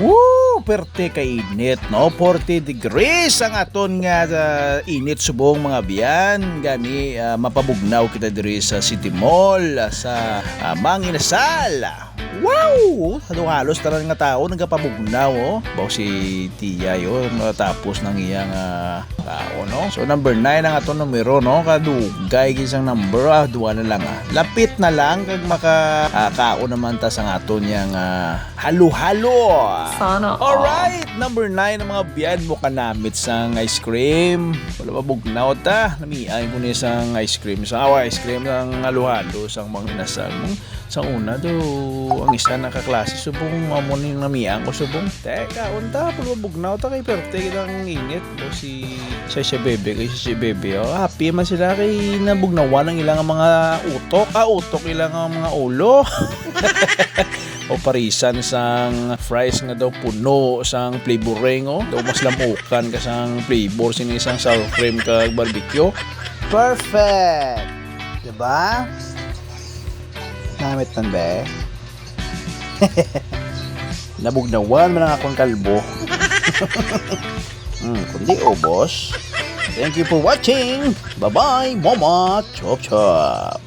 Woo! Perte kay init, no? 40 degrees ang aton nga init subong mga biyan. Gani mapabugnaw kita diri sa City Mall sa Manginasal. Wow! Halos tanan nga tao nagapabugnaw, oh. Baw si Tia yo matapos ng iyang tao, no? So number 9 ang aton numero, no? Kadugay gisang number, duwa na lang. Lapit na lang kag makakao naman ta sa aton yang halo-halo. Sana all. Alright, number 9 ang mga biyan mo kanamit sang ice cream. Wala mabugnaw ta. Namiay ko ni sang ice cream. Sa ice cream ang halo-halo sang Manginasal. Sa una do ang isa nakaklase subong amo ning namiang ko subong. Teka, unta pag mabugnaw ta kay perte kitang init do si bebe kay si bebe. Oh, happy man sila kay nabugnawan ang ilang mga utok. Utok ilang mga ulo. O parisan sang fries nga daw puno sang flavoring, oh. Daw mas lamukan ka sang flavor sini sang sour cream kag barbecue. Perfect. Diba? Namit tan be. Nabugnawan man ang akong kalbo. Kundi boss. Thank you for watching. Bye-bye, mama. Chop chop.